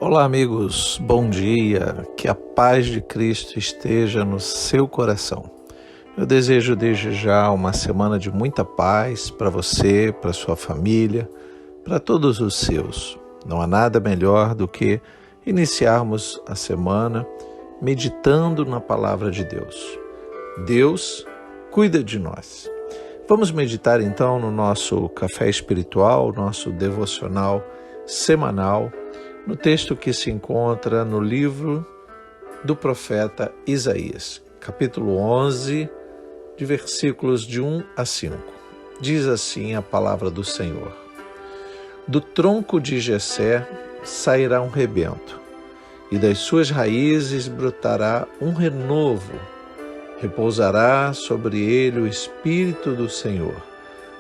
Olá, amigos, bom dia, que a paz de Cristo esteja no seu coração. Eu desejo desde já uma semana de muita paz para você, para sua família, para todos os seus. Não há nada melhor do que iniciarmos a semana meditando na palavra de Deus. Deus cuida de nós. Vamos meditar então no nosso café espiritual, nosso devocional semanal, no texto que se encontra no livro do profeta Isaías, capítulo 11, de versículos de 1 a 5. Diz assim a palavra do Senhor: Do tronco de Jessé sairá um rebento, e das suas raízes brotará um renovo. Repousará sobre ele o Espírito do Senhor,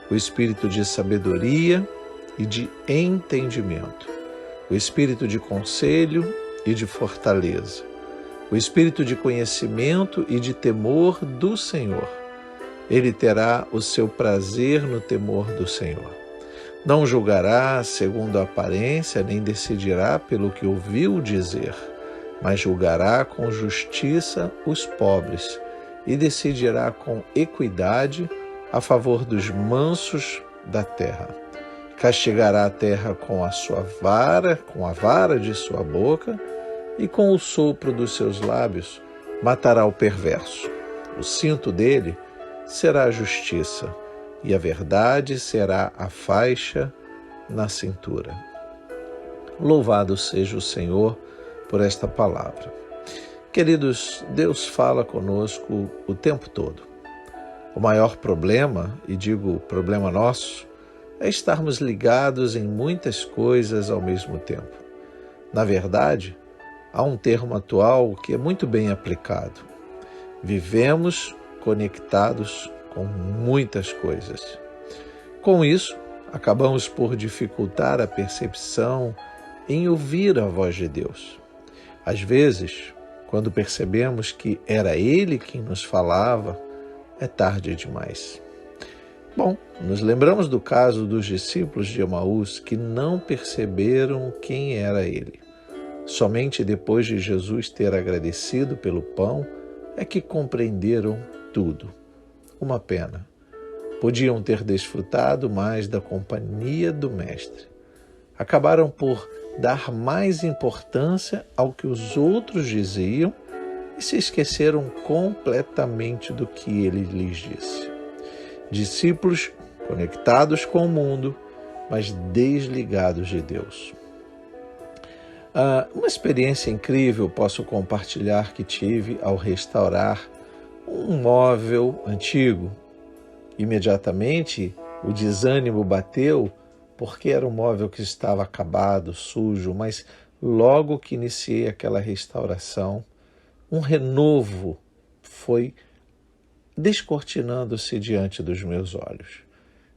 o Espírito de sabedoria e de entendimento, o Espírito de conselho e de fortaleza, o Espírito de conhecimento e de temor do Senhor. Ele terá o seu prazer no temor do Senhor. Não julgará segundo a aparência, nem decidirá pelo que ouviu dizer, mas julgará com justiça os pobres e decidirá com equidade a favor dos mansos da terra. Castigará a terra com a sua vara, com a vara de sua boca, e com o sopro dos seus lábios matará o perverso. O cinto dele será a justiça, e a verdade será a faixa na cintura. Louvado seja o Senhor por esta palavra. Queridos, Deus fala conosco o tempo todo. O maior problema, e digo problema nosso, é estarmos ligados em muitas coisas ao mesmo tempo. Na verdade, há um termo atual que é muito bem aplicado. Vivemos conectados com muitas coisas. Com isso, acabamos por dificultar a percepção em ouvir a voz de Deus. Às vezes, quando percebemos que era Ele quem nos falava, é tarde demais. Bom, nos lembramos do caso dos discípulos de Emaús que não perceberam quem era Ele. Somente depois de Jesus ter agradecido pelo pão é que compreenderam tudo. Uma pena. Podiam ter desfrutado mais da companhia do Mestre. Acabaram por dar mais importância ao que os outros diziam e se esqueceram completamente do que Ele lhes disse. Discípulos conectados com o mundo, mas desligados de Deus. Uma experiência incrível posso compartilhar que tive ao restaurar um móvel antigo. Imediatamente o desânimo bateu porque era um móvel que estava acabado, sujo, mas logo que iniciei aquela restauração, um renovo foi descortinando-se diante dos meus olhos.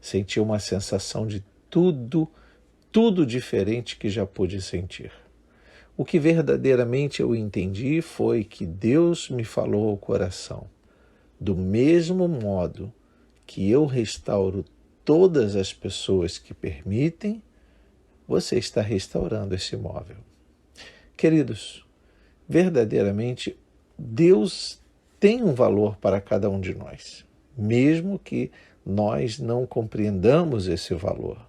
Senti uma sensação de tudo diferente que já pude sentir. O que verdadeiramente eu entendi foi que Deus me falou ao coração. Do mesmo modo que eu restauro todas as pessoas que permitem, você está restaurando esse móvel. Queridos, verdadeiramente Deus tem um valor para cada um de nós, mesmo que nós não compreendamos esse valor,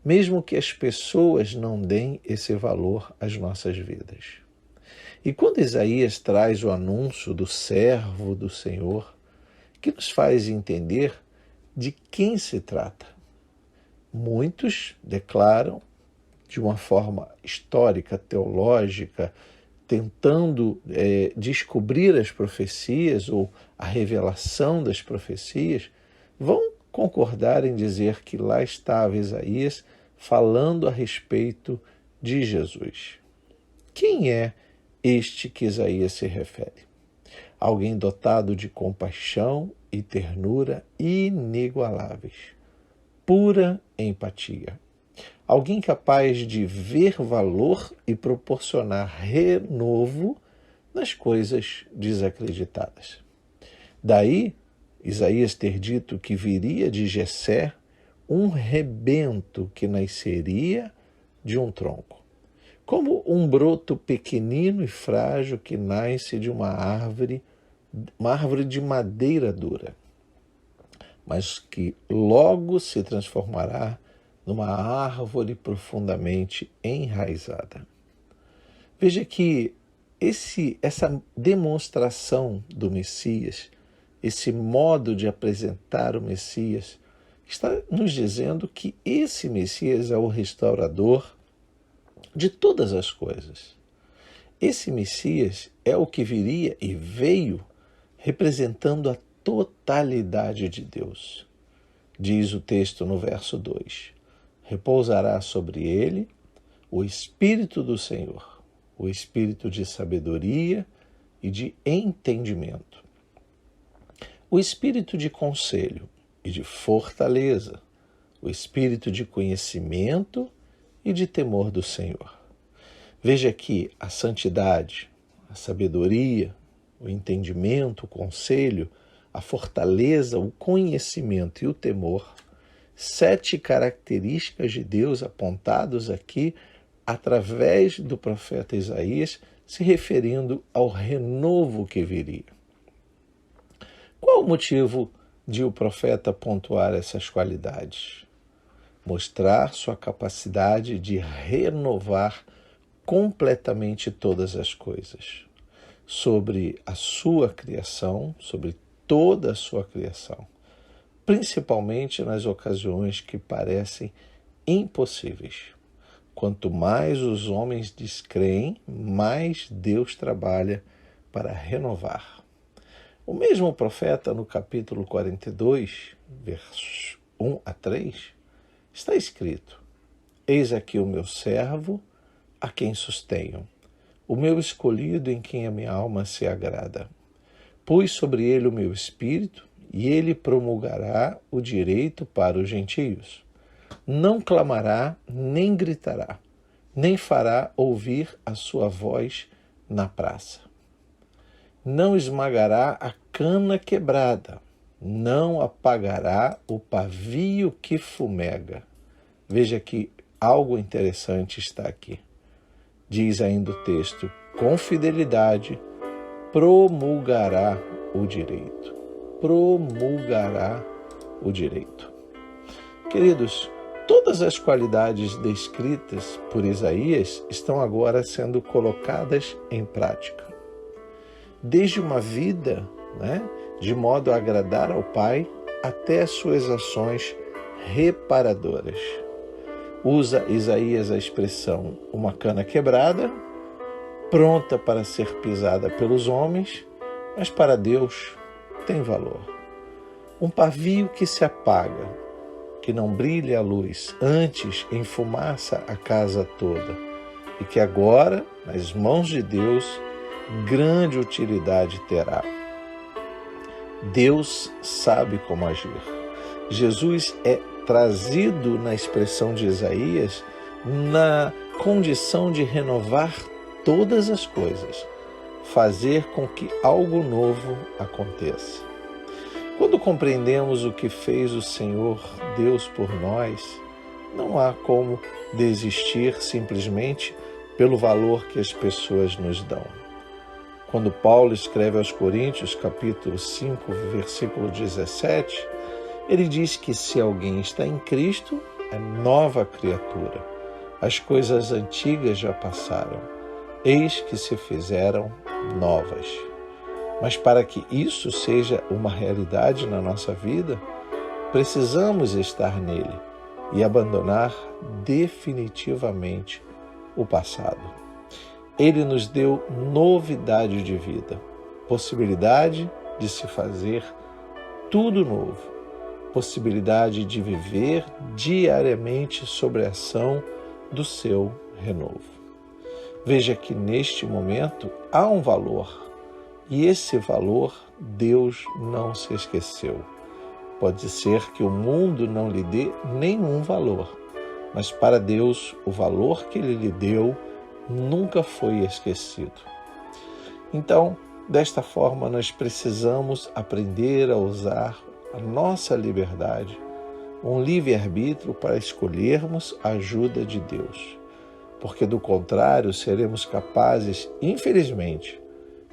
mesmo que as pessoas não deem esse valor às nossas vidas. E quando Isaías traz o anúncio do servo do Senhor, que nos faz entender de quem se trata. Muitos declaram, de uma forma histórica, teológica, tentando descobrir as profecias ou a revelação das profecias, vão concordar em dizer que lá estava Isaías falando a respeito de Jesus. Quem é este que Isaías se refere? Alguém dotado de compaixão e ternura inigualáveis, pura empatia. Alguém capaz de ver valor e proporcionar renovo nas coisas desacreditadas. Daí, Isaías ter dito que viria de Jessé um rebento que nasceria de um tronco. como um broto pequenino e frágil que nasce de uma árvore de madeira dura, mas que logo se transformará numa árvore profundamente enraizada. Veja que essa demonstração do Messias, esse modo de apresentar o Messias, está nos dizendo que esse Messias é o restaurador de todas as coisas. Esse Messias é o que viria e veio representando a totalidade de Deus. Diz o texto no verso 2: repousará sobre ele o Espírito do Senhor, o Espírito de sabedoria e de entendimento, o Espírito de conselho e de fortaleza, o Espírito de conhecimento e de temor do Senhor. Veja que a santidade, a sabedoria, o entendimento, o conselho, a fortaleza, o conhecimento e o temor, 7 características de Deus apontados aqui através do profeta Isaías, se referindo ao renovo que viria. Qual o motivo de o profeta pontuar essas qualidades? Mostrar sua capacidade de renovar completamente todas as coisas, sobre a sua criação, sobre toda a sua criação, principalmente nas ocasiões que parecem impossíveis. Quanto mais os homens descreem, mais Deus trabalha para renovar. O mesmo profeta, no capítulo 42, versos 1 a 3, está escrito: eis aqui o meu servo, a quem sustenho, o meu escolhido em quem a minha alma se agrada. Pus sobre ele o meu espírito, e ele promulgará o direito para os gentios. Não clamará, nem gritará, nem fará ouvir a sua voz na praça. Não esmagará a cana quebrada, não apagará o pavio que fumega. Veja que algo interessante está aqui. Diz ainda o texto: com fidelidade promulgará o direito. Promulgará o direito. Queridos, todas as qualidades descritas por Isaías estão agora sendo colocadas em prática. Desde uma vida, de modo a agradar ao Pai, até as suas ações reparadoras. Usa Isaías a expressão uma cana quebrada, pronta para ser pisada pelos homens, mas para Deus tem valor. Um pavio que se apaga, que não brilha a luz, antes enfumaça a casa toda, e que agora, nas mãos de Deus, grande utilidade terá. Deus sabe como agir. Jesus é trazido na expressão de Isaías na condição de renovar todas as coisas, fazer com que algo novo aconteça. Quando compreendemos o que fez o Senhor Deus por nós, não há como desistir simplesmente pelo valor que as pessoas nos dão. Quando Paulo escreve aos Coríntios, capítulo 5, versículo 17, ele diz que se alguém está em Cristo, é nova criatura. As coisas antigas já passaram, eis que se fizeram novas. Mas para que isso seja uma realidade na nossa vida, precisamos estar nele e abandonar definitivamente o passado. Ele nos deu novidade de vida, possibilidade de se fazer tudo novo, possibilidade de viver diariamente sobre a ação do seu renovo. Veja que neste momento há um valor, e esse valor Deus não se esqueceu. Pode ser que o mundo não lhe dê nenhum valor, mas para Deus o valor que Ele lhe deu nunca foi esquecido. Então, desta forma, nós precisamos aprender a usar a nossa liberdade, um livre-arbítrio para escolhermos a ajuda de Deus. porque do contrário seremos capazes, infelizmente,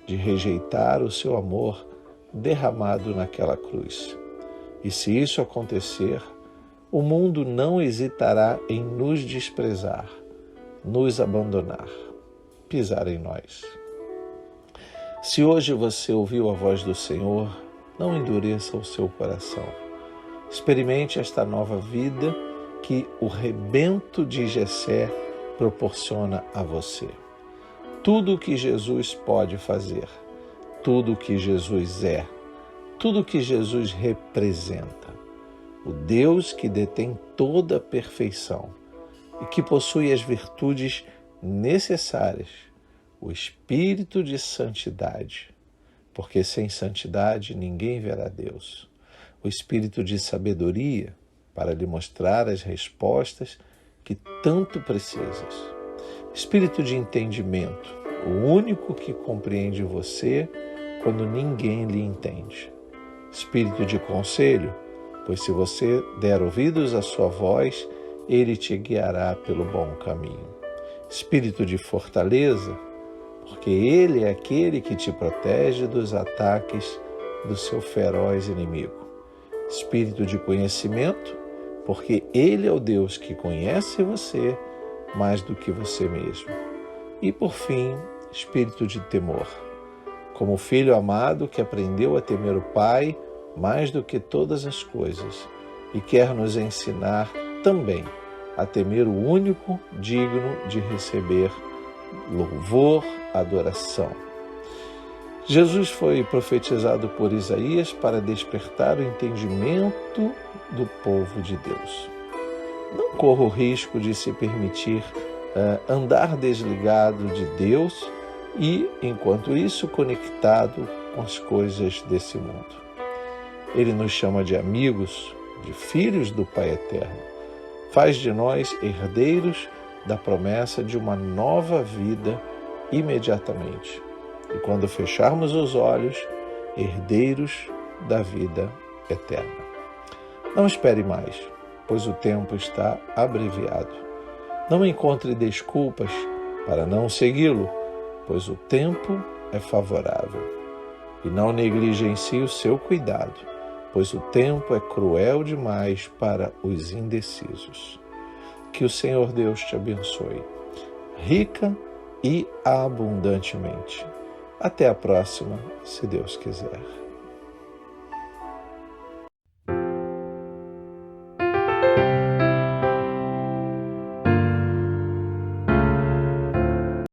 de rejeitar o seu amor derramado naquela cruz. E se isso acontecer, o mundo não hesitará em nos desprezar, nos abandonar, pisar em nós. Se hoje você ouviu a voz do Senhor, não endureça o seu coração. Experimente esta nova vida que o rebento de Jessé proporciona a você. Tudo o que Jesus pode fazer, tudo o que Jesus é, tudo o que Jesus representa. O Deus que detém toda a perfeição e que possui as virtudes necessárias, o Espírito de santidade, porque sem santidade ninguém verá Deus. O Espírito de sabedoria, para lhe mostrar as respostas que tanto precisas. Espírito de entendimento, o único que compreende você quando ninguém lhe entende. Espírito de conselho, pois se você der ouvidos à sua voz, ele te guiará pelo bom caminho. Espírito de fortaleza, porque ele é aquele que te protege dos ataques do seu feroz inimigo. Espírito de conhecimento, porque ele é o Deus que conhece você mais do que você mesmo. E por fim, espírito de temor, como filho amado que aprendeu a temer o Pai mais do que todas as coisas e quer nos ensinar também a temer o único digno de receber louvor, adoração. Jesus foi profetizado por Isaías para despertar o entendimento do povo de Deus. Não corra o risco de se permitir andar desligado de Deus e, enquanto isso, conectado com as coisas desse mundo. Ele nos chama de amigos, de filhos do Pai Eterno. Faz de nós herdeiros da promessa de uma nova vida imediatamente. E quando fecharmos os olhos, herdeiros da vida eterna. Não espere mais, pois o tempo está abreviado. Não encontre desculpas para não segui-lo, pois o tempo é favorável. E não negligencie o seu cuidado, pois o tempo é cruel demais para os indecisos. Que o Senhor Deus te abençoe, rica e abundantemente. Até a próxima, se Deus quiser.